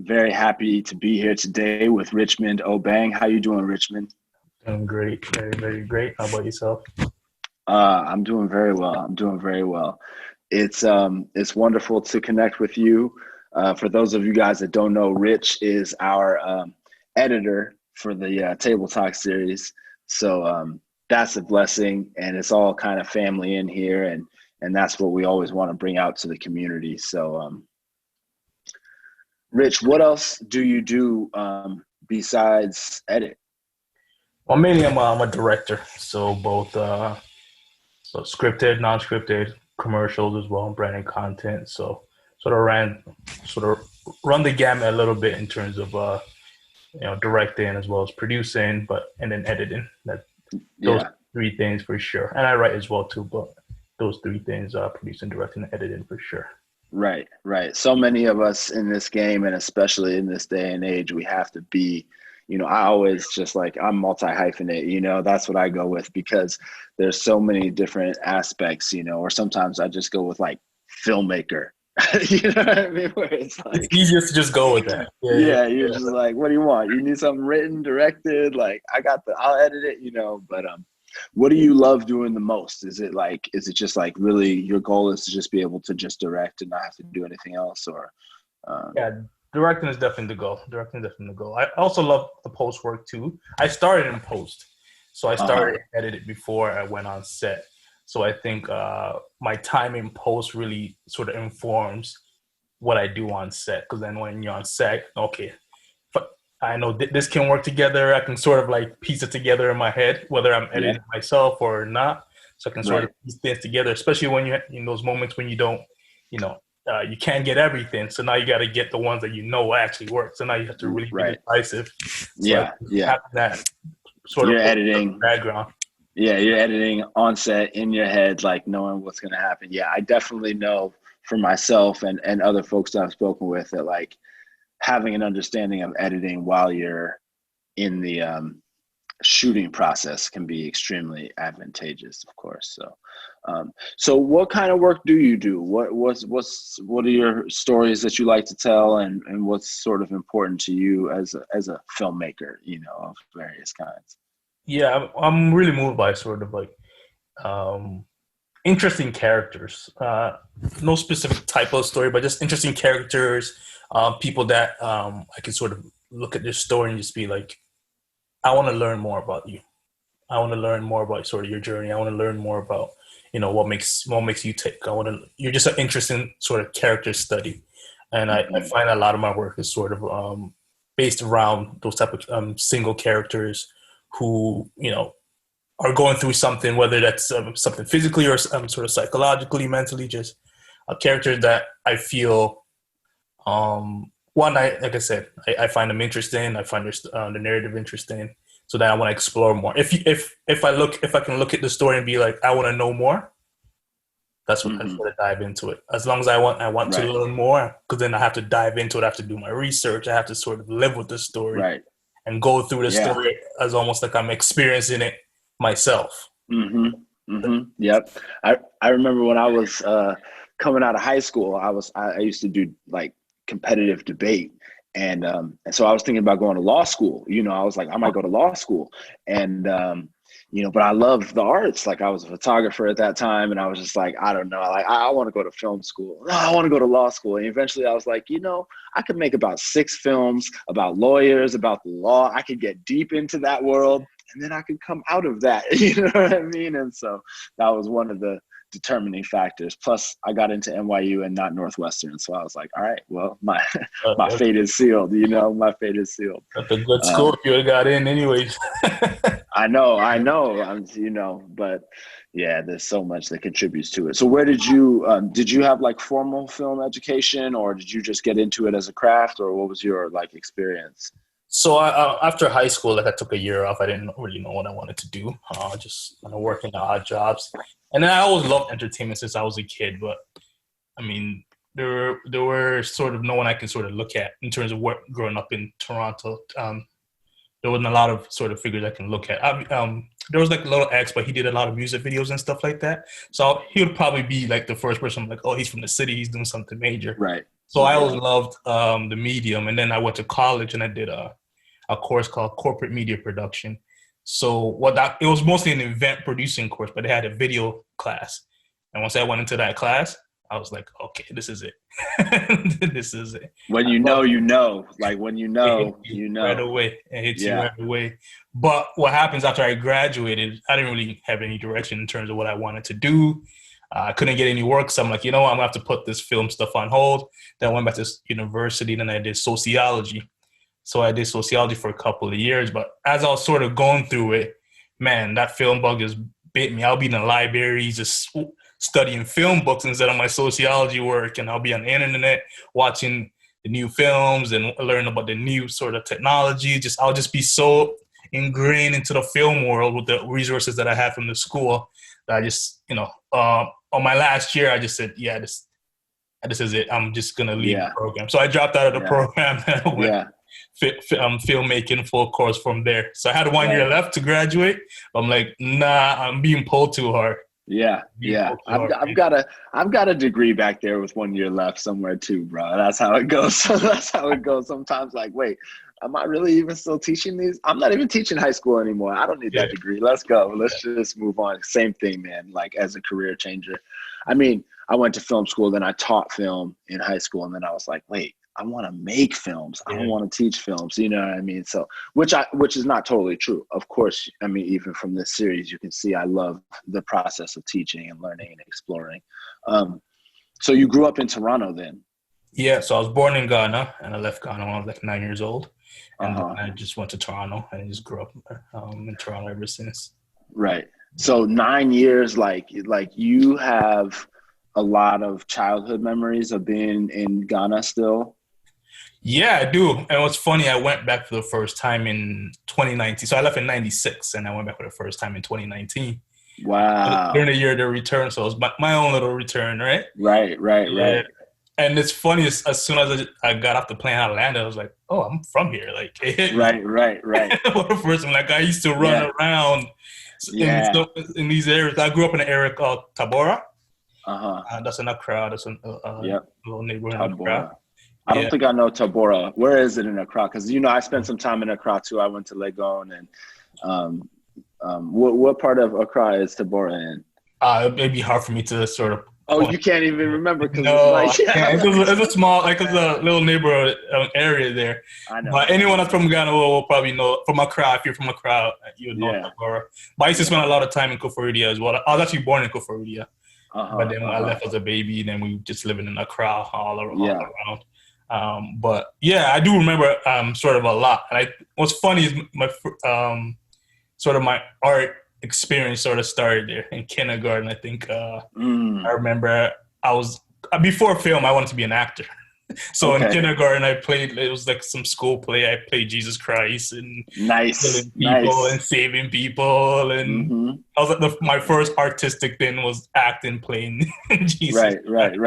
very happy to be here today with Richmond Obeng. How you doing, Richmond? I'm great. Very, very great. How about yourself? I'm doing very well. I'm doing very well. It's wonderful to connect with you. For those of you guys that don't know, Rich is our editor for the Table Talk series. So that's a blessing, and it's all kind of family in here, and that's what we always want to bring out to the community. So, Rich, what else do you do besides edit? Well, mainly I'm a director, so both so scripted, non-scripted, commercials as well, branding content. So sort of run the gamut a little bit in terms of directing as well as producing, and then editing. Those three things for sure. And I write as well too, but those three things: producing, directing, and editing for sure. Right. So many of us in this game, and especially in this day and age, we have to be, I always just I'm multi-hyphenate, that's what I go with, because there's so many different aspects, or sometimes I just go with filmmaker, you know what I mean? Where it's easiest to just go with that. You're just what do you want? You need something written, directed, I'll edit it, but what do you love doing the most? Is it just really your goal is to just be able to just direct and not have to do anything else, or? Directing is definitely the goal. I also love the post work too. I started in post, so I started edited before I went on set. So I think my time in post really sort of informs what I do on set. Because then when you're on set, okay, I know this can work together. I can sort of piece it together in my head, whether I'm editing myself or not. So I can sort of piece things together, especially when you're in those moments when you don't, you can't get everything. So now you got to get the ones that actually work. So now you have to really be decisive. So that sort you're of editing background. Yeah, you're editing on set in your head, knowing what's going to happen. Yeah, I definitely know for myself and other folks that I've spoken with that having an understanding of editing while you're in the shooting process can be extremely advantageous, of course. So what kind of work do you do? What are your stories that you like to tell, and what's sort of important to you as a filmmaker, of various kinds? Yeah, I'm really moved by sort of interesting characters. No specific type of story, but just interesting characters, people that I can sort of look at their story and just be I want to learn more about you. I want to learn more about sort of your journey. I want to learn more about what makes you tick. You're just an interesting sort of character study, and I find a lot of my work is sort of based around those type of single characters who are going through something, whether that's something physically or sort of psychologically, mentally, just a character that I feel like I said, I find them interesting. I find the narrative interesting, so that I want to explore more. If I can look at the story and be I want to know more, that's when I sort of dive into it. As long as I want to learn more, because then I have to dive into it. I have to do my research. I have to sort of live with the story and go through the story as almost like I'm experiencing it myself. Yep. I remember when I was coming out of high school, I used to do competitive debate, and so I was thinking about going to law school. I was I might go to law school, and but I love the arts. I was a photographer at that time, and I was just I don't know, I want to go to film school. No, I want to go to law school. And eventually I was I could make about 6 films about lawyers, about the law. I could get deep into that world, and then I could come out of that. You know what I mean? And so that was one of the determining factors. Plus I got into NYU and not Northwestern. So I was all right, well, my fate is sealed, my fate is sealed. That's a good school if you would have got in anyways. I know. But yeah, there's so much that contributes to it. So where did you have formal film education, or did you just get into it as a craft, or what was your experience? So after high school, I took a year off. I didn't really know what I wanted to do. Just working odd jobs. And then I always loved entertainment since I was a kid. But I mean, there were sort of no one I can sort of look at in terms of what growing up in Toronto. There wasn't a lot of sort of figures I can look at. There was Little X, but he did a lot of music videos and stuff like that. So he would probably be the first person. Oh, he's from the city. He's doing something major. Right. So I always loved the medium, and then I went to college and I did a course called corporate media production. So it was mostly an event producing course, but it had a video class. And once I went into that class, I was like, okay, this is it. This is it. When you know, you know. Like when you know, you know. Right away. It hits you right away. But what happens after I graduated, I didn't really have any direction in terms of what I wanted to do. I couldn't get any work, so I'm like, I'm going to have to put this film stuff on hold. Then I went back to university, then I did sociology. So I did sociology for a couple of years. But as I was sort of going through it, man, that film bug just bit me. I'll be in the library just studying film books instead of my sociology work, and I'll be on the internet watching the new films and learn about the new sort of technology. I'll just be so ingrained into the film world with the resources that I had from the school that I just, on my last year, I just said, this is it. I'm just gonna leave the program. So I dropped out of the program and I went filmmaking full course from there. So I had 1 year left to graduate. I'm like, nah, I'm being pulled too hard. I've got a degree back there with 1 year left somewhere too, bro. That's how it goes. That's how it goes. Sometimes like, wait, am I really even still teaching these? I'm not even teaching high school anymore. I don't need that degree. Let's go. Let's just move on. Same thing, man. Like as a career changer. I mean, I went to film school, then I taught film in high school, and then I was like, wait, I want to make films. I don't want to teach films. You know what I mean? So, which is not totally true. Of course, I mean, even from this series, you can see I love the process of teaching and learning and exploring. So you grew up in Toronto then? Yeah. So I was born in Ghana, and I left Ghana when I was like 9 years old. And then I just went to Toronto and I just grew up in Toronto ever since. Right. So 9 years, like you have a lot of childhood memories of being in Ghana still? Yeah, I do. And what's funny, I went back for the first time in 2019. So I left in 96 and I went back for the first time in 2019. Wow. During the year of the return. So it was my own little return, right? Right. And it's funny, as soon as I got off the plane out of Atlanta, I was like, oh, I'm from here. Like, right. For the first time, like I used to run around in these areas. I grew up in an area called Tabora. That's in Accra. That's a little neighborhood in Accra. I don't think I know Tabora. Where is it in Accra? Because, I spent some time in Accra too. I went to Legon. And what part of Accra is Tabora in? It'd be hard for me to sort of. Oh, you can't even remember? No, it's a small, it's a little neighborhood area there. I know. But anyone that's from Ghana will probably know. From Accra, if you're from Accra, you know Tabora. But I used to spend a lot of time in Koforidua as well. I was actually born in Koforidua. But then when I left as a baby, then we just living in Accra all around. But yeah, I do remember sort of a lot. And what's funny is my sort of my art experience sort of started there in kindergarten. I think I remember before film, I wanted to be an actor. So in kindergarten, it was like some school play. I played Jesus Christ and killing people and saving people. And I was like, my first artistic thing was acting, playing Jesus. Right.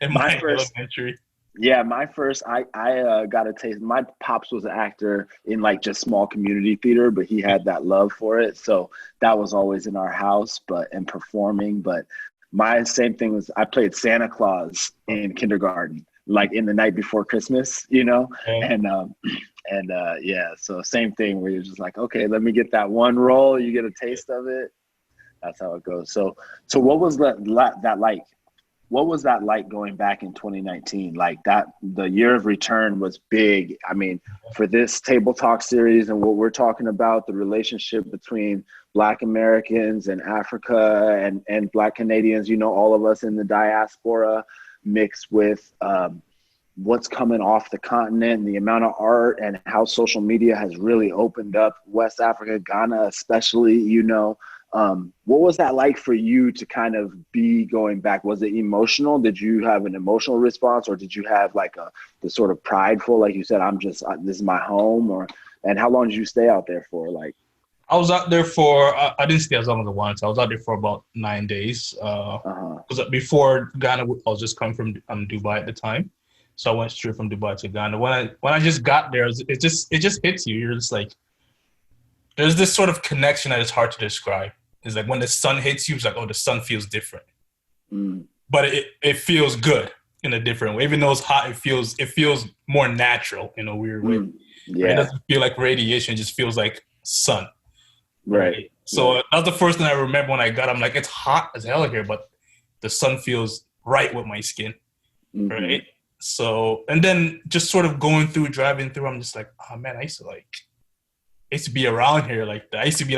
In my elementary. Yeah, my first, I got a taste. My pops was an actor in like just small community theater, but he had that love for it. So that was always in our house, and performing. But my same thing was I played Santa Claus in kindergarten, like in the night before Christmas, so same thing where you're just like, okay, let me get that one role. You get a taste of it. That's how it goes. So what was that like? What was that like going back in 2019? Like the year of return was big. I mean, for this Table Talk series and what we're talking about, the relationship between Black Americans and Africa and Black Canadians, all of us in the diaspora, mixed with what's coming off the continent and the amount of art and how social media has really opened up West Africa, Ghana especially, what was that like for you to kind of be going back? Was it emotional? Did you have an emotional response, or did you have like the sort of prideful, like you said, this is my home, and how long did you stay out there for? Like, I was out there for, I didn't stay as long as I wanted. I was out there for about 9 days. Because before Ghana, I was just coming from Dubai at the time. So I went straight from Dubai to Ghana. When I just got there, it just hits you. You're just like, there's this sort of connection that is hard to describe. It's like when the sun hits you, it's like, oh, the sun feels different. But it feels good. in a different way. Even though it's hot, it feels more natural in a weird way. Yeah. Right? It doesn't feel like radiation; it just feels like sun. Right. So that's the first thing I remember when I got. I'm like, it's hot as hell here, but the sun feels right with my skin. Right. So, and then just sort of driving through, I'm just like, oh man, I used to be around here like that. I used to be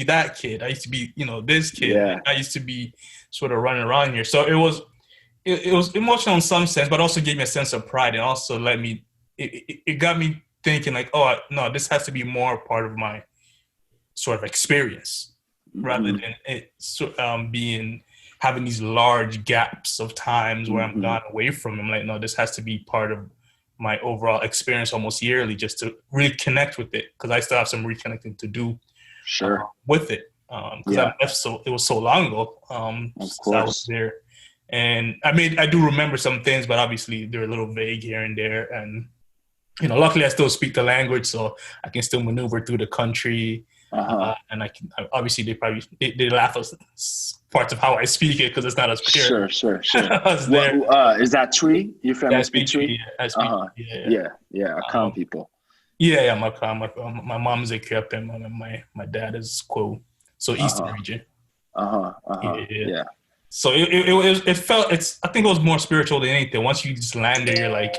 that kid. I used to be, this kid. Yeah. I used to be sort of running around here. So it was emotional in some sense, but also gave me a sense of pride, and also it got me thinking like, oh no, this has to be more part of my sort of experience rather than it having these large gaps of times where I'm gone away from him. Like, no, this has to be part of my overall experience almost yearly, just to really connect with it, because I still have some reconnecting to do with it. Because I left it was so long ago. Of course. I was there. And I do remember some things, but obviously they're a little vague here and there. And, luckily I still speak the language, so I can still maneuver through the country. And I can, obviously they laugh at parts of how I speak it because it's not as clear. Sure. Is that Twi? Your family speak Twi? I speak. Akan people. Yeah. My mom is a Crep and my dad is Kwo. So Eastern region. Yeah. So it felt, I think it was more spiritual than anything. Once you just land there, you're like,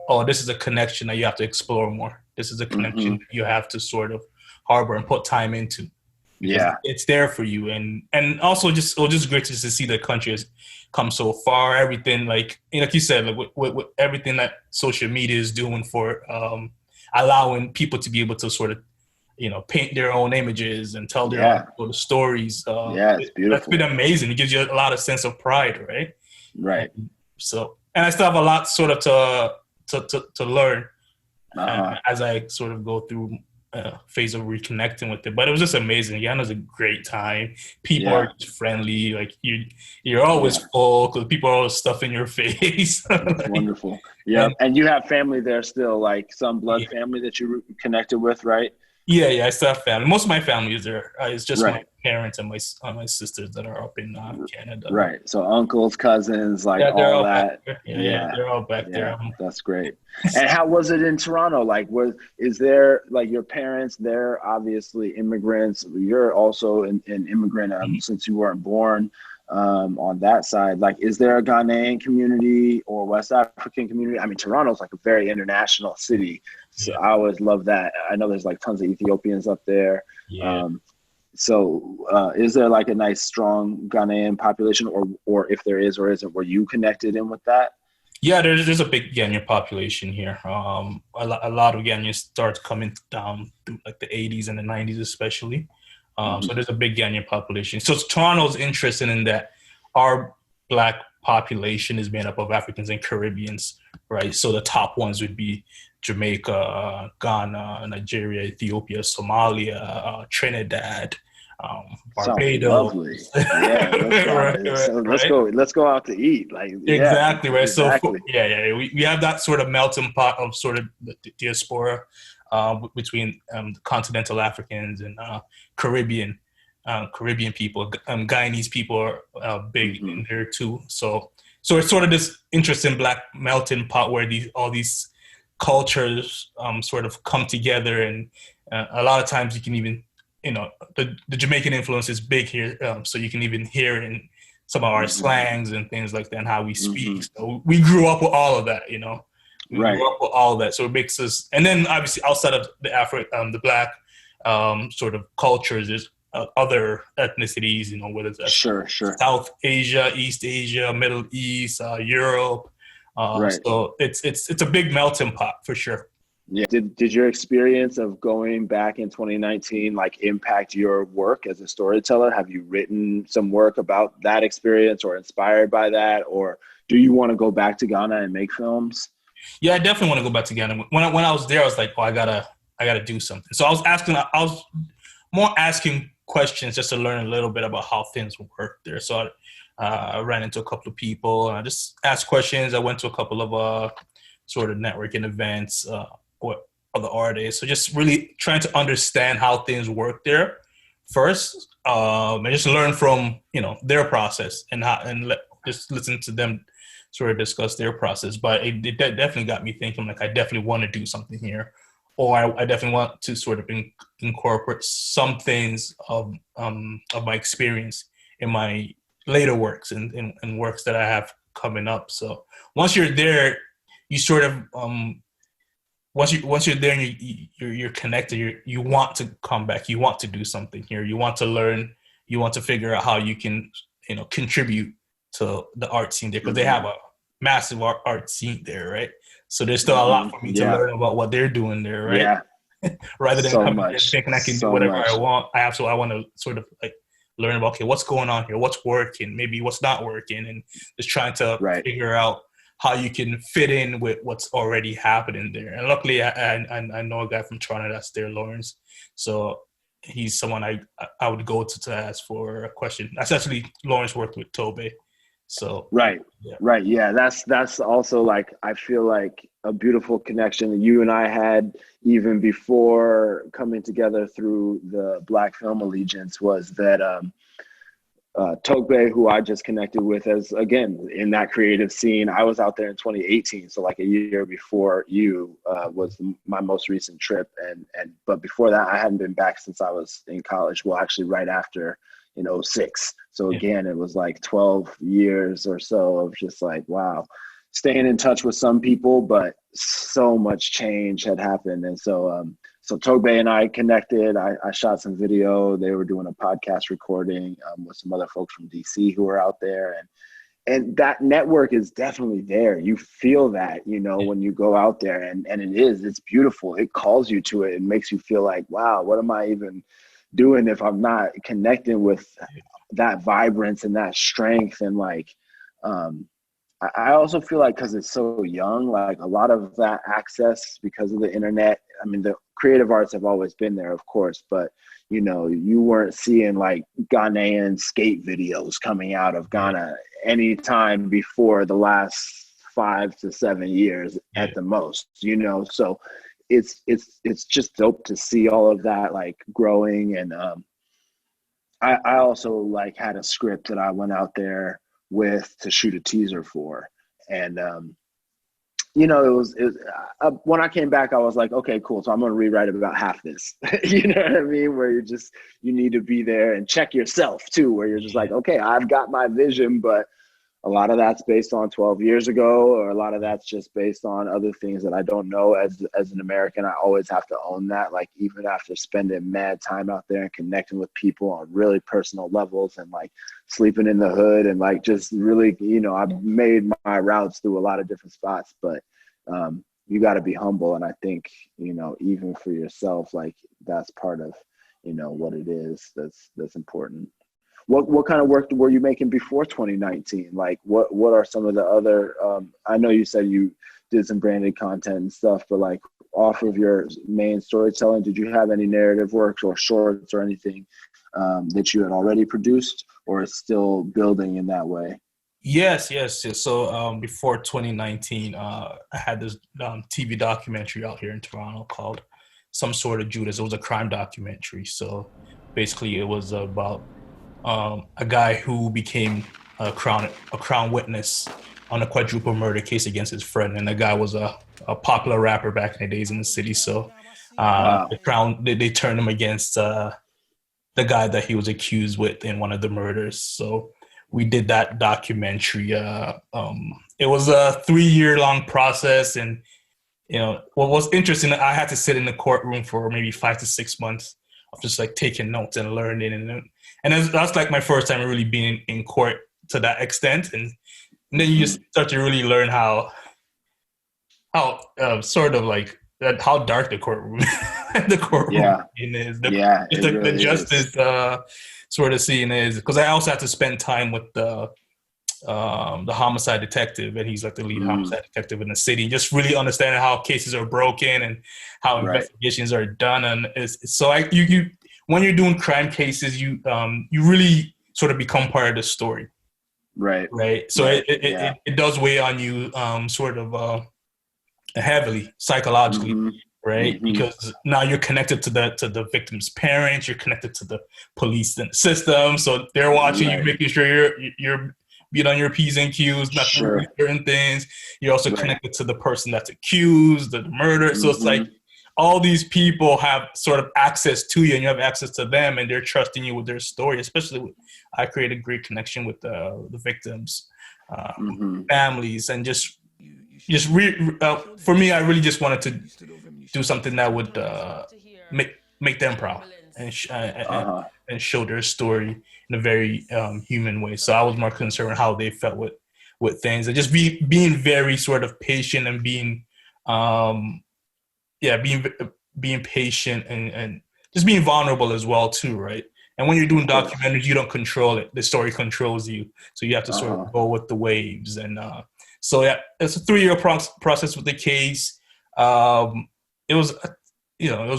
oh, this is a connection that you have to explore more. This is a connection that you have to sort of harbor and put time into. Yeah, it's there for you, and also it was just great to see the country has come so far. Everything like you said, like with everything that social media is doing for allowing people to be able to sort of paint their own images and tell their own stories. It's beautiful. That's been amazing. It gives you a lot of sense of pride, right? Right. And I still have a lot sort of to learn as I sort of go through phase of reconnecting with it, but it was just amazing. Ghana's a great time. People are just friendly. Like you're always full because people are always stuffing your face. That's wonderful. Yeah, and you have family there still, like some blood family that you connected with, right? Yeah, I still have family. Most of my family is there. It's just my parents and my sisters that are up in Canada. Right. So uncles, cousins, like all that. Yeah, they're all back there. That's great. And how was it in Toronto? Like, is there like your parents? They're obviously immigrants. You're also an immigrant since you weren't born. On that side, like, is there a Ghanaian community or West African community? I mean, Toronto's like a very international city, so I always love that. I know there's like tons of Ethiopians up there. So is there like a nice, strong Ghanaian population, or if there is or isn't, were you connected in with that? Yeah, there's a big Ghanaian population here. A lot of Ghanaians start coming down through like the 80s and the 90s especially. So there's a big Ghanaian population. So Toronto's interested in that our Black population is made up of Africans and Caribbeans, right? So the top ones would be Jamaica, Ghana, Nigeria, Ethiopia, Somalia, Trinidad, Barbados. Lovely. Let's go out to eat. Like exactly right. Exactly. So we have that sort of melting pot of sort of the diaspora between continental Africans and Caribbean people. Guyanese people are big in there too. So it's sort of this interesting Black melting pot where all these cultures sort of come together, and a lot of times you can even the Jamaican influence is big here, so you can even hear it in some of our slangs and things like that and how we speak. So we grew up with all of that, we grew up with all of that, so it makes us. And then obviously outside of the Black sort of cultures, there's other ethnicities, whether it's sure South Asia, East Asia, Middle East, Europe. So it's a big melting pot for sure. Yeah. Did your experience of going back in 2019 like impact your work as a storyteller? Have you written some work about that experience or inspired by that, or do you want to go back to Ghana and make films? Yeah, I definitely want to go back to Ghana. When I was there, I was like, I gotta do something. So I was more asking questions just to learn a little bit about how things work there. So I ran into a couple of people and I just asked questions. I went to a couple of sort of networking events with other artists. So just really trying to understand how things work there first, and just learn from their process and just listen to them sort of discuss their process. But it definitely got me thinking, like, I definitely want to do something here, or I definitely want to sort of incorporate some things of my experience in my later works and works that I have coming up. So once you're there, you sort of once you're there and you're connected, you want to come back, you want to do something here, you want to learn, you want to figure out how you can, contribute to the art scene there, because they have a massive art scene there, right? So there's still a lot for me to learn about what they're doing there, right? Yeah. Rather than so coming much, and thinking I can do whatever I want, I want to sort of like learn about, okay, what's going on here, what's working, maybe what's not working, and just trying to figure out how you can fit in with what's already happening there. And luckily, I know a guy from Toronto that's there, Lawrence. So he's someone I would go to ask for a question. That's actually Lawrence worked with Tobe. So right. Yeah, that's also, like, I feel like a beautiful connection that you and I had even before coming together through the Black Film Allegiance was that Totga, who I just connected with, as again in that creative scene. I was out there in 2018, so like a year before you was my most recent trip, and but before that I hadn't been back since I was in college. Well, actually right after in 06. So again, it was like 12 years or so of just like, wow, staying in touch with some people, but so much change had happened. And so so Togbe and I connected. I shot some video. They were doing a podcast recording with some other folks from DC who were out there. And that network is definitely there. You feel that, when you go out there, and it's beautiful. It calls you to it and makes you feel like, wow, what am I even doing if I'm not connecting with that vibrance and that strength? And like, I also feel like, because it's so young, like a lot of that access because of the internet. I mean, the creative arts have always been there, of course, but you weren't seeing like Ghanaian skate videos coming out of Ghana anytime before the last 5 to 7 years at the most, so it's just dope to see all of that like growing. And I also like had a script that I went out there with to shoot a teaser for, and it was when I came back, I was like, okay, cool, so I'm going to rewrite about half this. You know what I mean? Where you need to be there and check yourself too, where you're just like, okay, I've got my vision, but a lot of that's based on 12 years ago, or a lot of that's just based on other things that I don't know. As an American, I always have to own that. Like, even after spending mad time out there and connecting with people on really personal levels, and like sleeping in the hood, and like just really, I've made my routes through a lot of different spots, but you got to be humble. And I think, even for yourself, like that's part of, what it is that's important. What kind of work were you making before 2019? Like, what are some of the other, I know you said you did some branded content and stuff, but like off of your main storytelling, did you have any narrative works or shorts or anything that you had already produced, or is still building in that way? Yes. So before 2019, I had this TV documentary out here in Toronto called Sort of Judas. It was a crime documentary. So basically it was about a guy who became a crown witness on a quadruple murder case against his friend, and the guy was a popular rapper back in the days in the city. So the crown they turned him against the guy that he was accused with in one of the murders. So we did that documentary. It was a 3-year-long process, and what was interesting, I had to sit in the courtroom for maybe 5 to 6 months of just like taking notes and learning, and that's like my first time really being in court to that extent, and then you just start to really learn how sort of like that, how dark the courtroom is. The justice sort of scene is, because I also had to spend time with the homicide detective, and he's like the lead homicide detective in the city, just really understanding how cases are broken and how investigations are done. And so you when you're doing crime cases, you really sort of become part of the story, right? So it does weigh on you sort of heavily psychologically, right? Because now you're connected to the victim's parents, you're connected to the police and the system, so they're watching you, making sure you're being on your P's and Q's, not to reveal certain things. You're also connected to the person that's accused, the murder. So it's like all these people have sort of access to you, and you have access to them, and they're trusting you with their story. Especially, I created a great connection with the victims' families, and for me, I really just wanted to do something that would make them proud and show their story in a very human way. So I was more concerned with how they felt with things, and just being very sort of patient and being patient and just being vulnerable as well too, right? And when you're doing documentaries, you don't control it; the story controls you. So you have to sort of go with the waves. And so yeah, it's a 3-year process with the case. It was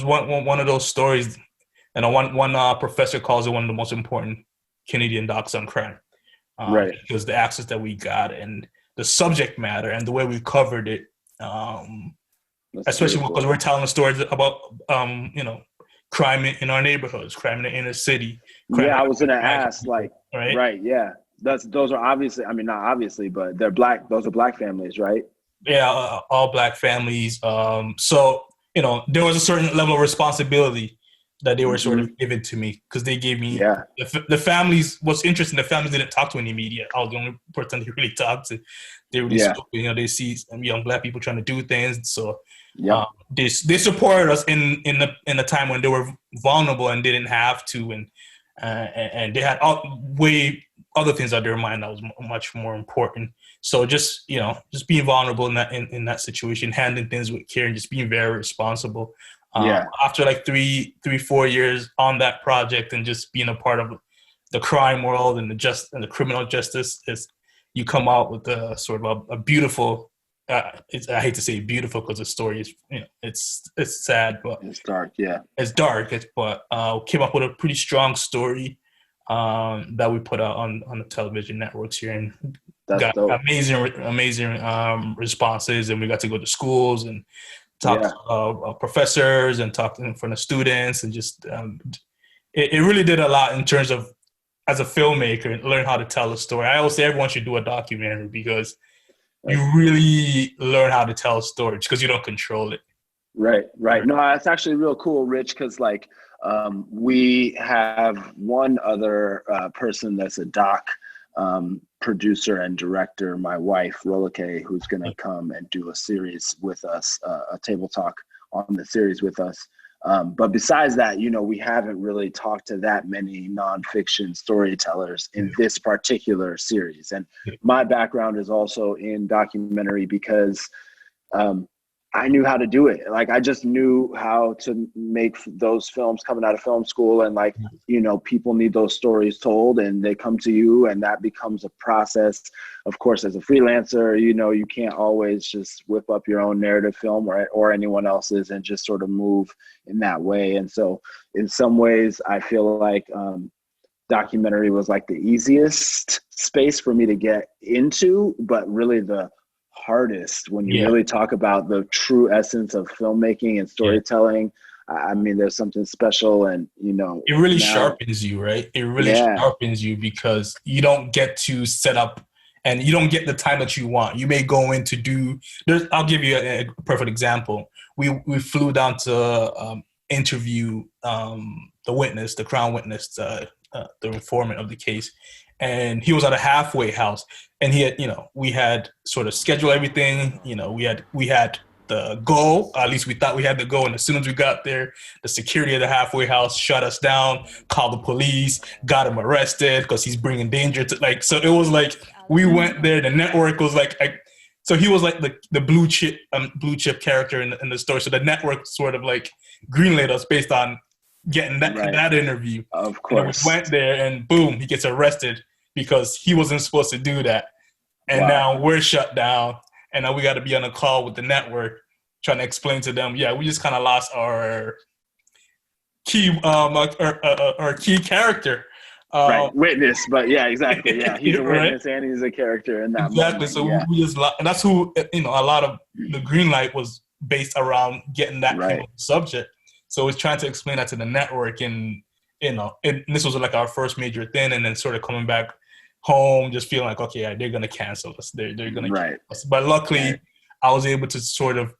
one of those stories, and one professor calls it one of the most important Canadian docs on crime, because the access that we got and the subject matter and the way we covered it, especially because we're telling stories about crime in our neighborhoods, crime in the inner city. I was gonna ask, those are obviously, I mean, not obviously, but they're black. Those are black families, right? Yeah, all black families. So there was a certain level of responsibility that they were sort of given to me, because they gave me the families. What's interesting, the families didn't talk to any media. I was the only person they really talked to. They really spoke. They see young black people trying to do things, so they supported us in the time when they were vulnerable and didn't have to, and they had way other things on their mind that was much more important. So just being vulnerable in that situation, handling things with care, and just being very responsible. After like 4 years on that project, and just being a part of the crime world and the criminal justice, you come out with a sort of a beautiful. I hate to say beautiful, because the story is it's sad, but it's dark. Yeah, it's dark. But came up with a pretty strong story that we put out on the television networks here, and got dope. amazing responses. And we got to go to schools and talk to professors and talk in front of students, and just it really did a lot in terms of, as a filmmaker, learn how to tell a story. I always say everyone should do a documentary, because you really learn how to tell a story, because you don't control it. Right. No, that's actually real cool, Rich, because we have one other person that's a doc producer and director, my wife, Rolake, who's going to come and do a series with us, a table talk on the series with us. But besides that, we haven't really talked to that many nonfiction storytellers in this particular series. And my background is also in documentary, because I knew how to do it. Like, I just knew how to make those films coming out of film school. And people need those stories told, and they come to you, and that becomes a process. Of course, as a freelancer, you can't always just whip up your own narrative film or anyone else's and just sort of move in that way. And so in some ways, I feel like documentary was like the easiest space for me to get into, but really the hardest when you really talk about the true essence of filmmaking and storytelling. I mean, there's something special, and it really sharpens you, right? It really sharpens you, because you don't get to set up, and you don't get the time that you want. You may go in to do. I'll give you a perfect example. We flew down to interview the witness, the Crown witness, the informant of the case. And he was at a halfway house, and he had, we had sort of scheduled everything. We had the goal. At least we thought we had the goal. And as soon as we got there, the security of the halfway house shut us down, called the police, got him arrested because he's bringing danger to So it was like, we went there. The network was like so he was like the blue chip character in the story. So the network sort of like greenlit us based on getting that interview. Of course. And we went there, and boom, he gets arrested because he wasn't supposed to do that. And now we're shut down, and now we got to be on a call with the network trying to explain to them, we just kind of lost our key our key character. Witness, but exactly. Yeah, he's a witness and he's a character in that moment. So we just and that's who, a lot of the green light was based around getting that kind of subject. So it's trying to explain that to the network, and this was like our first major thing, and then sort of coming back home just feeling like, okay, yeah, they're going to cancel us. They're going to Right. cancel us. But luckily, I was able to sort of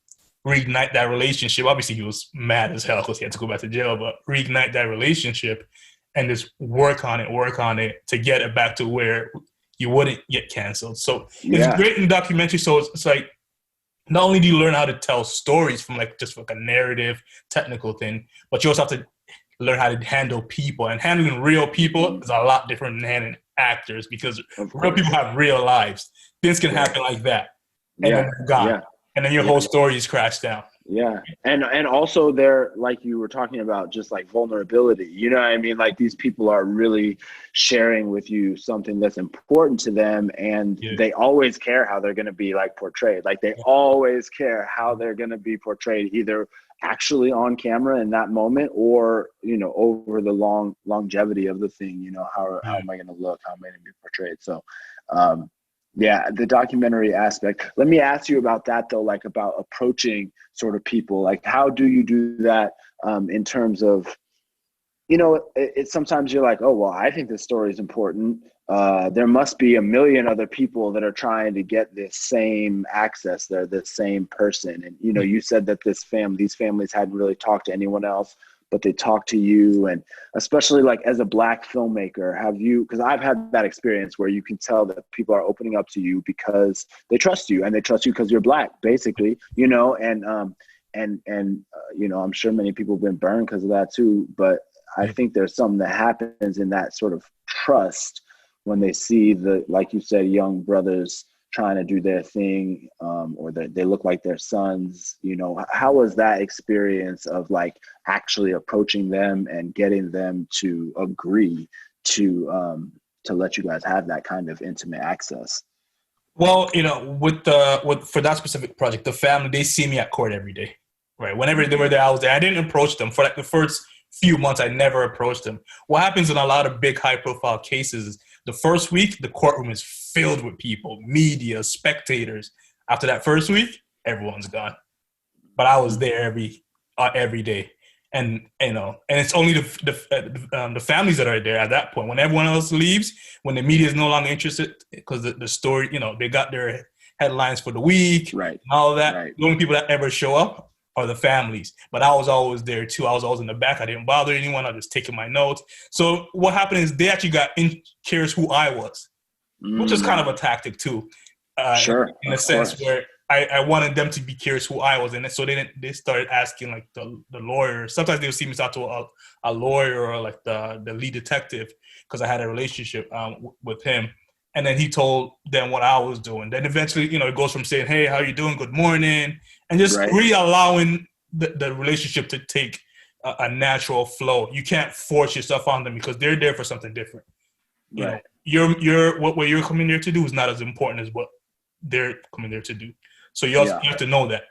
reignite that relationship. Obviously, he was mad as hell because he had to go back to jail, but reignite that relationship and just work on it to get it back to where you wouldn't get canceled. So it's great in documentary. So it's like, not only do you learn how to tell stories from like just like a narrative, technical thing, but you also have to learn how to handle people. And handling real people is a lot different than handling actors, because real people have real lives. Things can happen like that, and then they're gone, and then your whole story is crashed down. Yeah. And also they're, like you were talking about, just like vulnerability, you know what I mean? Like these people are really sharing with you something that's important to them, and they always care how they're going to be like portrayed. Like they always care how they're going to be portrayed, either actually on camera in that moment, or, you know, over the longevity of the thing, you know, how am I going to look? How am I going to be portrayed? So, yeah, the documentary aspect. Let me ask you about that though, like about approaching sort of people. Like, how do you do that in terms of, you know, it's sometimes you're like, oh, well, I think this story is important. There must be a million other people that are trying to get this same access. They're the same person. And, you know, you said that these families hadn't really talked to anyone else, but they talk to you. And especially like as a Black filmmaker, have you, because I've had that experience where you can tell that people are opening up to you because they trust you, and they trust you because you're Black, basically, you know, and you know, I'm sure many people have been burned because of that too. But I think there's something that happens in that sort of trust when they see the, like you said, young brothers trying to do their thing, or they look like their sons. You know, how was that experience of like actually approaching them and getting them to agree to let you guys have that kind of intimate access? Well, you know, for that specific project, the family, they see me at court every day, right? Whenever they were there, I was there. I didn't approach them for like the first few months. I never approached them. What happens in a lot of big, high-profile cases is the first week, the courtroom is filled with people, media, spectators. After that first week, everyone's gone. But I was there every day, and you know, and it's only the families that are there at that point. When everyone else leaves, when the media is no longer interested, because the story, you know, they got their headlines for the week, right, and all of that. Right. The only people that ever show up are the families. But I was always there too. I was always in the back. I didn't bother anyone. I was just taking my notes. So what happened is they actually got curious who I was, which is kind of a tactic too. Sure. In a sense where I wanted them to be curious who I was. And so they started asking like the lawyer. Sometimes they would see me talk to a lawyer or like the lead detective, because I had a relationship with him. And then he told them what I was doing. Then eventually, you know, it goes from saying, hey, how you doing? Good morning. And just re-allowing the relationship to take a natural flow. You can't force yourself on them because they're there for something different. You know, what you're coming there to do is not as important as what they're coming there to do. So you have to know that.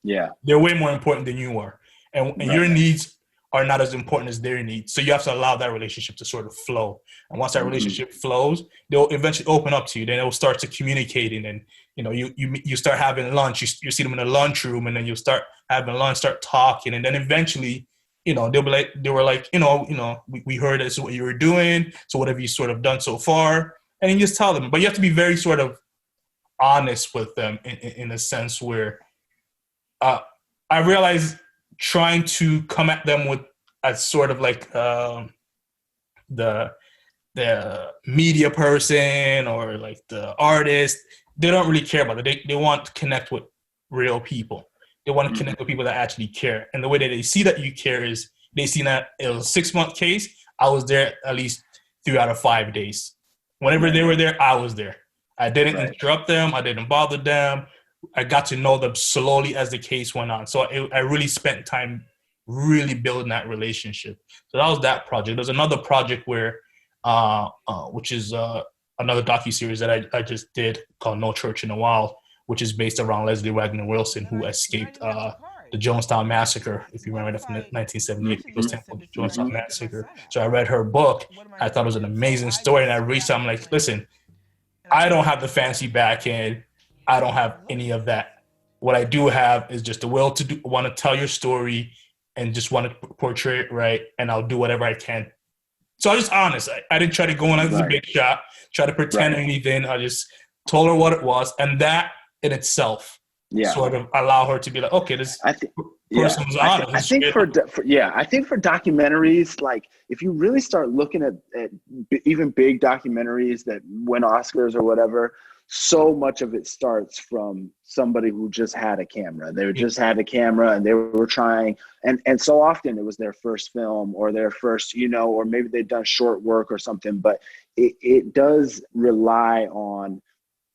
Yeah. They're way more important than you are. And your needs are not as important as their needs. So you have to allow that relationship to sort of flow. And once that relationship flows, they'll eventually open up to you. Then they'll start to communicating, and you know, you start having lunch. You see them in the lunchroom, and then you start having lunch, start talking, and then eventually, you know, they were like, you know, we heard this is what you were doing. So what have you sort of done so far? And you just tell them. But you have to be very sort of honest with them in a sense where I realized trying to come at them with a sort of like the media person or like the artist, they don't really care about it. They want to connect with real people. They want to connect with people that actually care. And the way that they see that you care is they see that it was a 6-month case. I was there at least 3 out of 5 days. Whenever they were there, I was there. I didn't interrupt them. I didn't bother them. I got to know them slowly as the case went on. So I really spent time really building that relationship. So that was that project. There's another project where, which is another docuseries that I just did called No Church in the Wild, which is based around Leslie Wagner-Wilson, who escaped the Jonestown massacre. If you remember that, from the 1978 People's Temple Jonestown massacre. So I read her book. I thought it was an amazing story, and I reached out. I'm like, listen, I don't have the fancy back end. I don't have any of that. What I do have is just the will to want to tell your story and just want to portray it right. And I'll do whatever I can So I was just honest. I didn't try to go in as a big shot, try to pretend anything. I just told her what it was, and that in itself sort of allowed her to be like, okay, this person was honest. I think for documentaries, like if you really start looking at even big documentaries that win Oscars or whatever, so much of it starts from somebody who just had a camera. They just had a camera and they were trying, and so often it was their first film or their first, or maybe they'd done short work or something, but it does rely on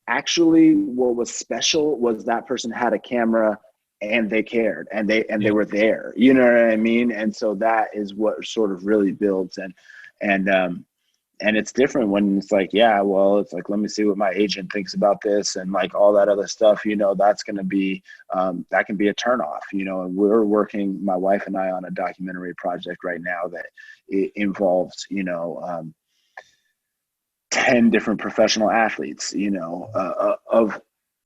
actually what was special was that person had a camera and they cared and they were there, you know what I mean? And so that is what sort of really builds and it's different when it's like, it's like, let me see what my agent thinks about this and like all that other stuff, that's going to be, that can be a turnoff, and we're working, my wife and I, on a documentary project right now that it involves, 10 different professional athletes,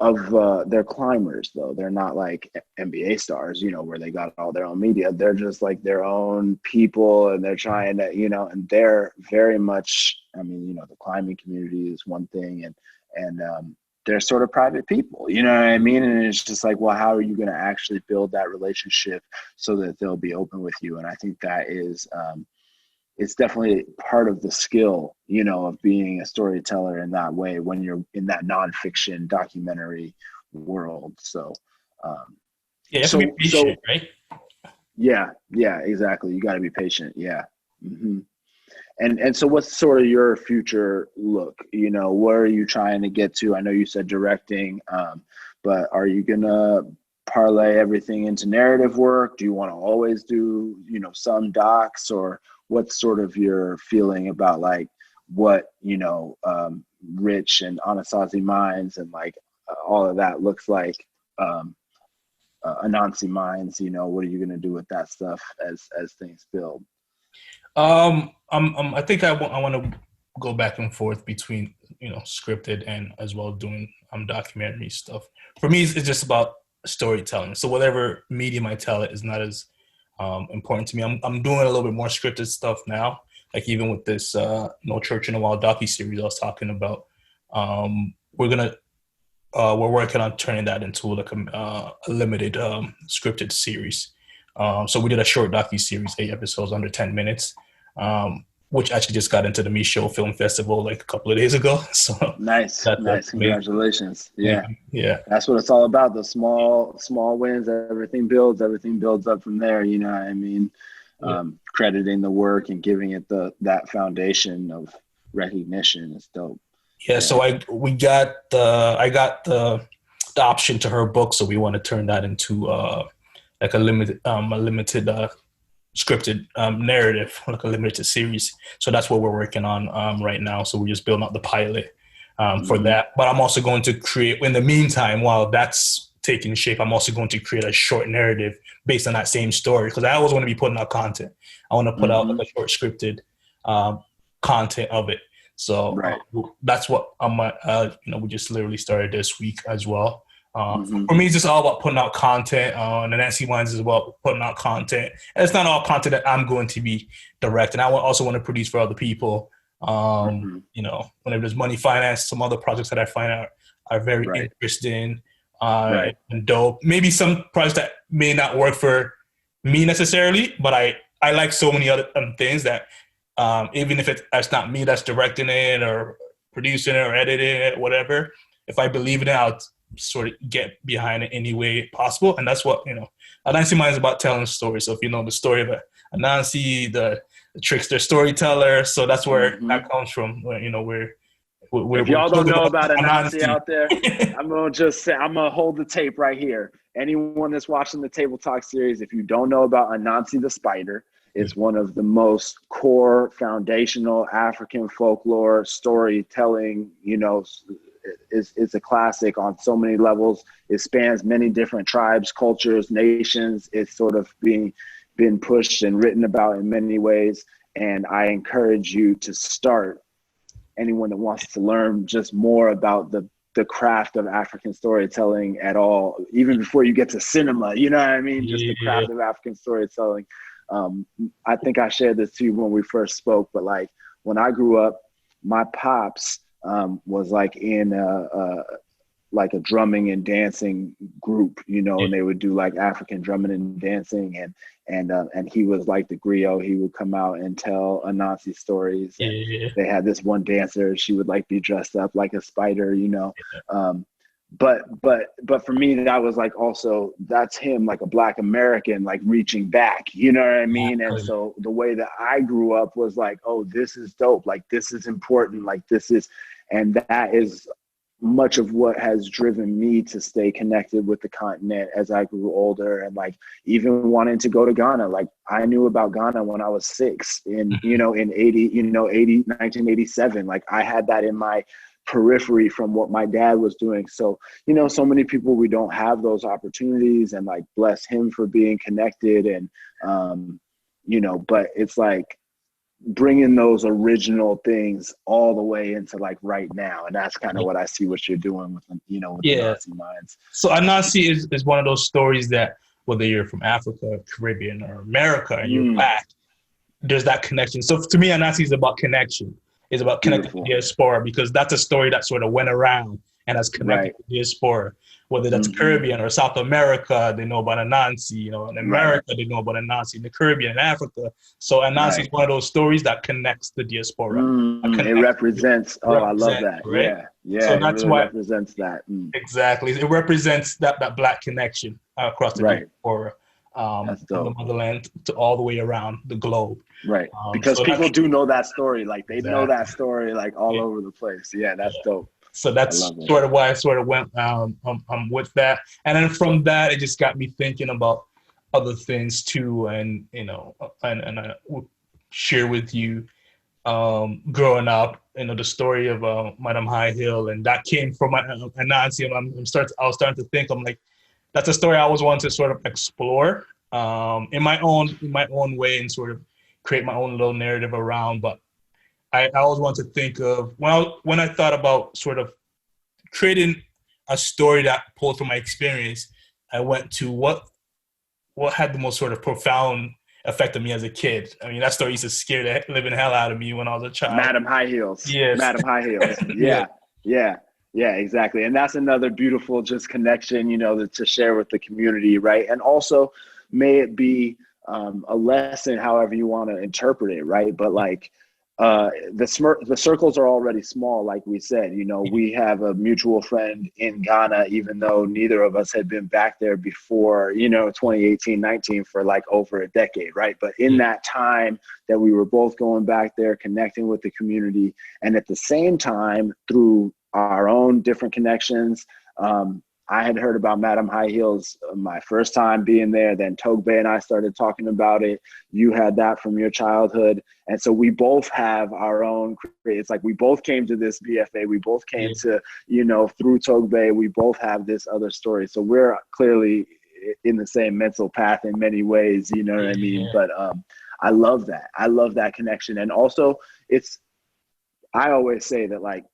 of their climbers, though. They're not like NBA stars, where they got all their own media. They're just like their own people, and they're trying to, and they're very much, the climbing community is one thing, and they're sort of private people, you know what I mean? And it's just like, well, how are you going to actually build that relationship so that they'll be open with you? And I think that is, it's definitely part of the skill, of being a storyteller in that way when you're in that nonfiction documentary world. So, you have to be patient, right? Yeah, exactly. You got to be patient. Yeah. Mm-hmm. And so what's sort of your future look? Where are you trying to get to? I know you said directing, but are you going to parlay everything into narrative work? Do you want to always do, some docs, or what's sort of your feeling about like what, Rich and Anasazi Mines and like all of that looks like, Anansi Mines, what are you going to do with that stuff as things build? I think I want to go back and forth between, scripted and as well doing documentary stuff. For me, it's just about storytelling. So whatever medium I tell it is not as important to me. I'm doing a little bit more scripted stuff now, like even with this No Church in a While docu-series I was talking about. We're working on turning that into like a limited scripted series. So we did a short docu-series, 8 episodes under 10 minutes, which actually just got into the Me Show Film Festival like a couple of days ago. So nice. Congratulations. Yeah. That's what it's all about. The small wins, everything builds up from there. You know what I mean? Crediting the work and giving it that foundation of recognition is dope. Yeah. So I got the option to her book. So we want to turn that into like a limited scripted narrative, like a limited series. So that's what we're working on right now. So we're just building out the pilot for that. But I'm also going to create, in the meantime, while that's taking shape, I'm also going to create a short narrative based on that same story, because I always want to be putting out content. I want to put out like a short scripted content of it. So that's what we just literally started this week as well. For me, it's just all about putting out content. And Nancy Wines is about putting out content. And it's not all content that I'm going to be directing. I also want to produce for other people. Whenever there's money, finance, some other projects that I find are very interesting and dope. Maybe some projects that may not work for me necessarily, but I like so many other things that even if it's not me that's directing it or producing it or editing it, whatever, if I believe in it, I'll sort of get behind it any way possible. And that's what, Anansi Mind is about, telling stories. So if you know the story of Anansi, the trickster storyteller, so that's where that comes from. If y'all don't know about Anansi out there, I'm gonna hold the tape right here. Anyone that's watching the Table Talk series, if you don't know about Anansi the Spider, it's one of the most core foundational African folklore storytelling, is a classic on so many levels. It spans many different tribes, cultures, nations. It's sort of been pushed and written about in many ways. And I encourage you to start, anyone that wants to learn just more about the craft of African storytelling at all, even before you get to cinema, you know what I mean? Just the craft of African storytelling. I think I shared this to you when we first spoke, but like when I grew up, my pops was like in like a drumming and dancing group, and they would do like African drumming and dancing, and he was like the griot. He would come out and tell Anansi stories, and they had this one dancer. She would like be dressed up like a spider, But for me, that was like also, that's him, like a Black American, like reaching back, you know what I mean? And so the way that I grew up was like, oh, this is dope. Like, this is important. Like, and that is much of what has driven me to stay connected with the continent as I grew older, and like even wanting to go to Ghana. Like, I knew about Ghana when I was 6 in 1987. Like, I had that in my periphery from what my dad was doing. So, so many people, we don't have those opportunities, and like, bless him for being connected. And, but it's like bringing those original things all the way into like right now. And that's kind of what I see what you're doing with, with the Nazi minds. So Anansi is one of those stories that whether you're from Africa, Caribbean, or America, and you're Black, there's that connection. So to me, Anansi is about connection. It's about connecting with diaspora, because that's a story that sort of went around and has connected with diaspora. Whether that's Caribbean or South America, they know about Anansi. In America, they know about Anansi. In the Caribbean and Africa. So Anansi is one of those stories that connects the diaspora. It represents, I love that. Right? Yeah. So that's why it represents that. Exactly. It represents that Black connection across the diaspora. From the motherland to all the way around the globe. Right. Because so people do know that story. Like, they know that story like all over the place. Yeah, that's dope. So that's sort of why I sort of went with that. And then from that, it just got me thinking about other things too. And, and I will share with you growing up, the story of Madam High Hill. And that came from Anansi. And I was starting to think, I'm like, that's a story I always wanted to sort of explore in my own way, and sort of create my own little narrative around. But I always want to think of, when I thought about sort of creating a story that pulled from my experience, I went to what had the most sort of profound effect on me as a kid. I mean, that story used to scare the living hell out of me when I was a child. Madam High Heels. Yes. Madam High Heels. Yeah, exactly. And that's another beautiful just connection, to share with the community, right? And also, may it be a lesson, however you want to interpret it, right? But like, the circles are already small, like we said. We have a mutual friend in Ghana, even though neither of us had been back there before, 2018, 19 for like over a decade, right? But in that time that we were both going back there, connecting with the community, and at the same time, through our own different connections, I had heard about Madam High Heels my first time being there. Then Totga and I started talking about it. You had that from your childhood. And so we both have our own, it's like we both came to this BFA. We both came to, through Totga, we both have this other story. So we're clearly in the same mental path in many ways, you know what I mean? But I love that. I love that connection. And also I always say that like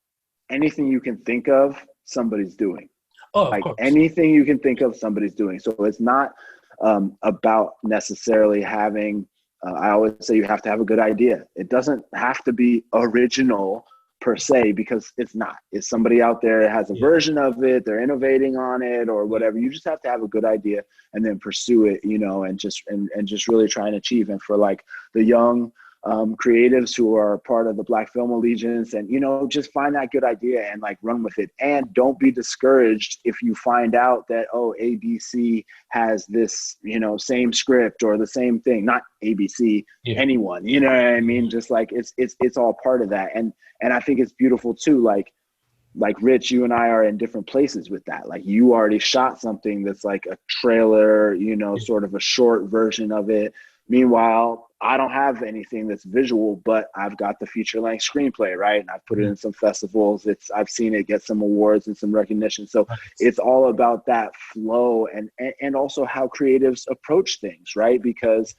anything you can think of, somebody's doing. Like anything you can think of, somebody's doing. So it's not about necessarily having, I always say you have to have a good idea. It doesn't have to be original per se, because it's not. It's somebody out there that has a version of it, they're innovating on it or whatever. You just have to have a good idea and then pursue it, and just really try and achieve. And for like the young creatives who are part of the Black Film Allegiance, and just find that good idea and like run with it. And don't be discouraged if you find out that ABC has this same script or the same thing. Not ABC, anyone, you know what I mean? Just like it's all part of that. And I think it's beautiful too, like Rich, you and I are in different places with that. Like, you already shot something that's like a trailer, sort of a short version of it. Meanwhile, I don't have anything that's visual, but I've got the feature-length screenplay, right? And I've put it in some festivals. I've seen it get some awards and some recognition. So it's all about that flow and also how creatives approach things, right? Because,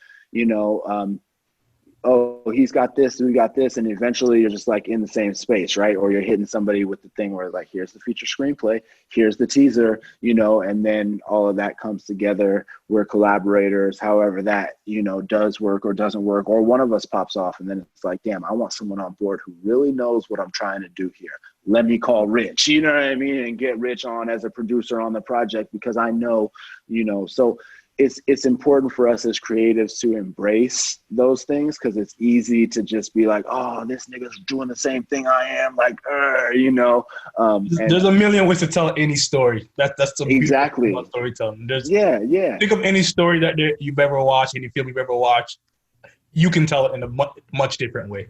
oh, he's got this, we got this, and eventually you're just like in the same space, right? Or you're hitting somebody with the thing where like, here's the feature screenplay, here's the teaser, you know, and then all of that comes together. We're collaborators, however that, you know, does work or doesn't work, or one of us pops off, and then it's like, damn, I want someone on board who really knows what I'm trying to do here. Let me call Rich, you know what I mean? And get Rich on as a producer on the project, because I know, you know, so it's important for us as creatives to embrace those things, because it's easy to just be like, oh, this nigga's doing the same thing I am, like, you know. There's a million ways to tell any story. That's the exactly about storytelling. Yeah. Think of any story that you've ever watched, any film you've ever watched. You can tell it in a much different way.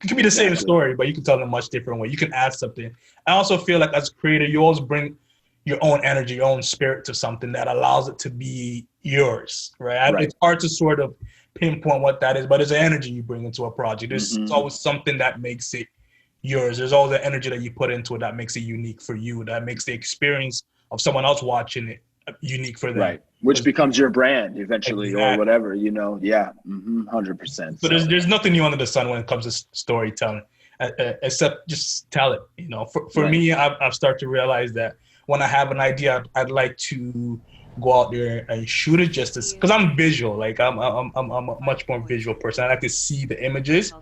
It could be the same story, but you can tell it in a much different way. You can add something. I also feel like as a creator, you always bring your own energy, your own spirit to something that allows it to be yours, right? It's hard to sort of pinpoint what that is, but it's the energy you bring into a project. There's always something that makes it yours. There's all the energy that you put into it that makes it unique for you, that makes the experience of someone else watching it unique for them. Right, which becomes your brand eventually, or whatever, you know. 100%. So there's nothing new under the sun when it comes to storytelling, except just tell it, you know. For me, I've started to realize that when I have an idea, I'd like to go out there and shoot it just as, because I'm visual. Like I'm a much more visual person. I like to see the images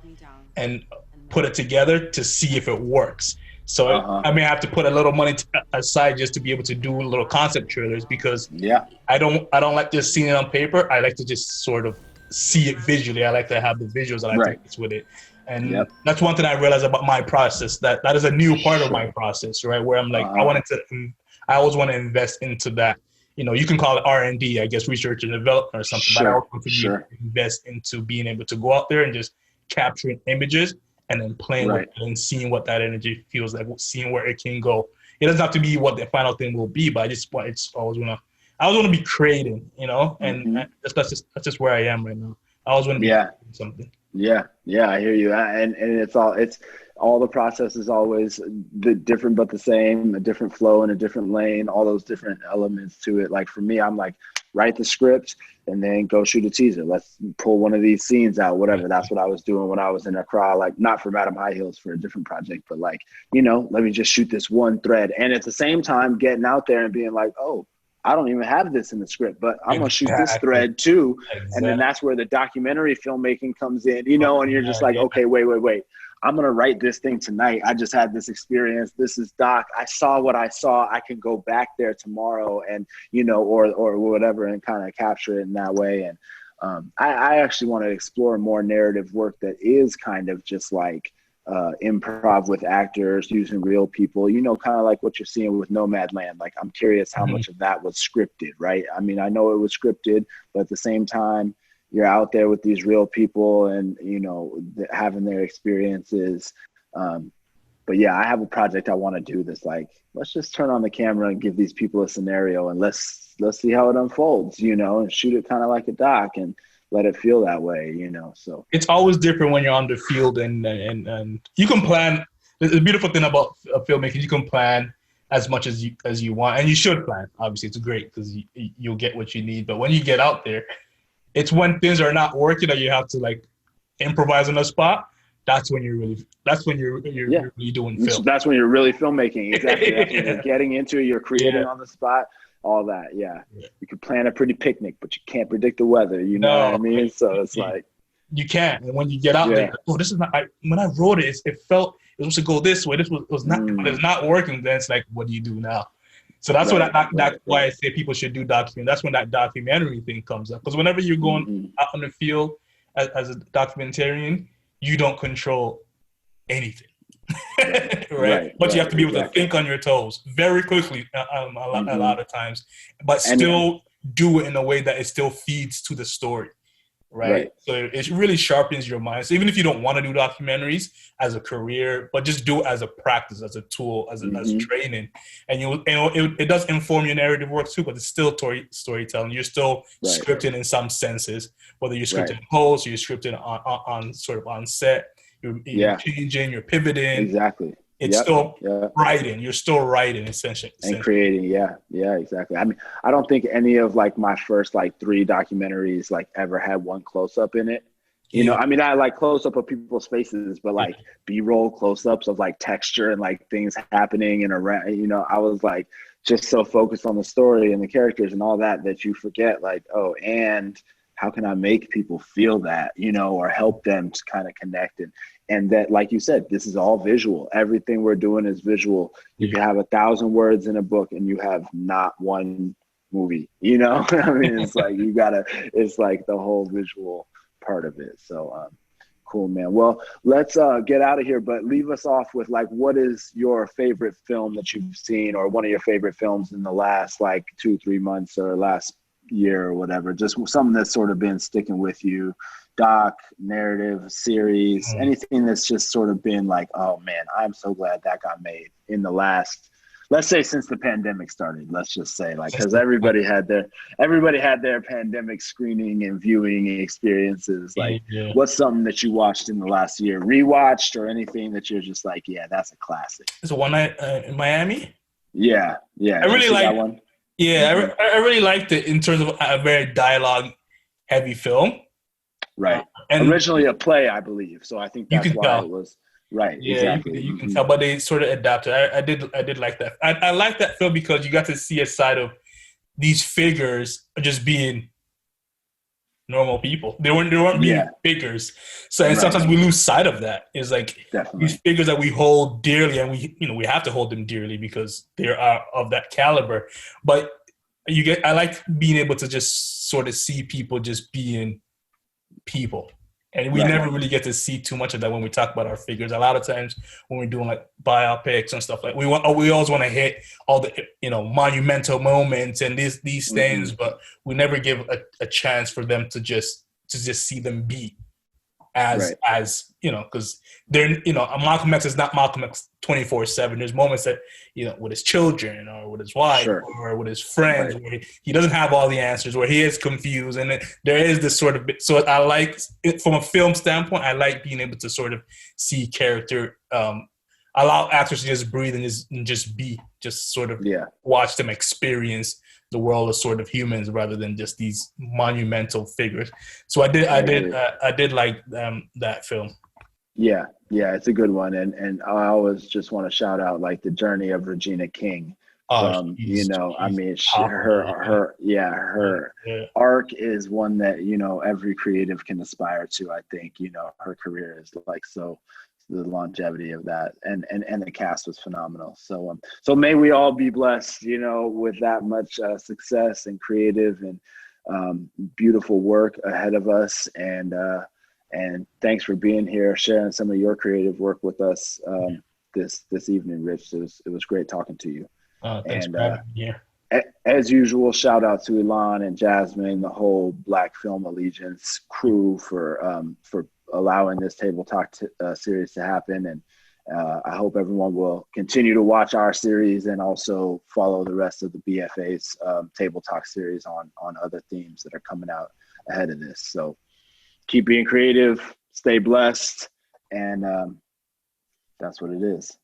and put it together to see if it works. So I may have to put a little money aside just to be able to do little concept trailers, because I don't like just seeing it on paper. I like to just sort of see it visually. I like to have the visuals. I like to mix with it. And that's one thing I realized about my process, that is a new part of my process, right? Where I'm like, I always want to invest into that. You know, you can call it R&D, I guess, research and development or something, but I also want to invest into being able to go out there and just capturing images and then playing with it and seeing what that energy feels like, seeing where it can go. It doesn't have to be what the final thing will be, but I always want to be creating, you know, and that's just where I am right now. I always want to be creating something. Yeah, I hear you. And it's all the process is always the different but the same, a different flow in a different lane, all those different elements to it. Like for me, I'm like, write the script and then go shoot a teaser. Let's pull one of these scenes out, whatever. That's what I was doing when I was in Accra, like not for Madam High Heels, for a different project, but like, you know, let me just shoot this one thread. And at the same time, getting out there and being like, oh, I don't even have this in the script, but I'm going to shoot this thread too. And then that's where the documentary filmmaking comes in, you know, and you're just like, okay, wait. I'm going to write this thing tonight. I just had this experience. This is doc. I saw what I saw. I can go back there tomorrow and, you know, or whatever, and kind of capture it in that way. And I actually want to explore more narrative work that is kind of just like improv with actors, using real people, you know, kind of like what you're seeing with Nomadland. Like, I'm curious how much of that was scripted, right? I mean, I know it was scripted, but at the same time, you're out there with these real people and, you know, having their experiences. But yeah, I have a project I want to do that's like, let's just turn on the camera and give these people a scenario and let's see how it unfolds, you know, and shoot it kind of like a doc and let it feel that way, you know. So it's always different when you're on the field and you can plan. The beautiful thing about filmmaking, you can plan as much as you want, and you should plan. Obviously, it's great because you'll get what you need. But when you get out there, it's when things are not working that you have to like improvise on the spot. That's when you're really really doing film. That's when you're really filmmaking. Exactly. That's when you're getting into it. You're creating on the spot. All that. Yeah. You can plan a pretty picnic, but you can't predict the weather. You know what I mean? So it's like you can't. And when you get out there, oh, this is not. When I wrote it, it felt it was supposed to go this way. This was not. But it's not working. Then it's like, what do you do now? So that's why I say people should do documentary. That's when that documentary thing comes up. Because whenever you're going out in the field as a documentarian, you don't control anything, right? But you have to be able to think on your toes very quickly a lot of times, but still do it in a way that it still feeds to the story. Right. So it really sharpens your mind. So even if you don't want to do documentaries as a career, but just do it as a practice, as a tool, as training, and it does inform your narrative work too. But it's still storytelling. You're still scripting in some senses, whether you're scripting in post, or you're scripting on sort of on set. You're changing, you're pivoting. Exactly. It's still writing. You're still writing, essentially. And creating. Yeah, exactly. I mean, I don't think any of like my first like 3 documentaries like ever had one close up in it. You know, I mean, I like close up of people's faces, but like B-roll close ups of like texture and like things happening and around, you know, I was like just so focused on the story and the characters and all that, that you forget like, oh, and how can I make people feel that, you know, or help them to kind of connect. And that, like you said, this is all visual. Everything we're doing is visual. You can have 1,000 words in a book and you have not one movie, you know. I mean, it's like it's like the whole visual part of it. So cool, man. Well, let's get out of here, but leave us off with like, what is your favorite film that you've seen, or one of your favorite films in the last like 2-3 months or last year or whatever, just something that's sort of been sticking with you, doc, narrative, series, anything that's just sort of been like, oh man, I'm so glad that got made in the last, let's say since the pandemic started, let's just say, like, because everybody had their pandemic screening and viewing experiences. Like, what's something that you watched in the last year, rewatched, or anything that you're just like, yeah, that's a classic? It's the one night in Miami. Yeah. I really like that one. Yeah, I really liked it in terms of a very dialogue-heavy film. Right. And originally a play, I believe. So I think that's why it was. Right. Yeah, exactly. You can tell, but they sort of adapted. I did like that. I like that film because you got to see a side of these figures just being normal people. They weren't being figures. So and sometimes we lose sight of that. It's like these figures that we hold dearly, and we have to hold them dearly because they are of that caliber. But I like being able to just sort of see people just being people. And we never really get to see too much of that when we talk about our figures. A lot of times when we're doing like biopics and stuff, like we always want to hit all the monumental moments and these things, but we never give a chance for them to just see them be as because they're Malcolm X is not Malcolm X 24/7. There's moments that with his children or with his wife or with his friends where he doesn't have all the answers, where he is confused, and there is this sort of so I like it from a film standpoint. I like being able to sort of see character, allow actors to just breathe and just sort of watch them experience the world as sort of humans rather than just these monumental figures. So I did like that film. Yeah, it's a good one, and I always just want to shout out like the journey of Regina King. I mean, her arc is one that every creative can aspire to. I think her career is like so. The longevity of that and the cast was phenomenal. So may we all be blessed, with that much success and creative and beautiful work ahead of us. And thanks for being here, sharing some of your creative work with us this evening, Rich. It was great talking to you. Thanks for having me here. As usual, shout out to Elon and Jasmine, the whole Black Film Allegiance crew for allowing this Table Talk series to happen. And I hope everyone will continue to watch our series and also follow the rest of the BFA's Table Talk series on other themes that are coming out ahead of this. So keep being creative, stay blessed, and that's what it is.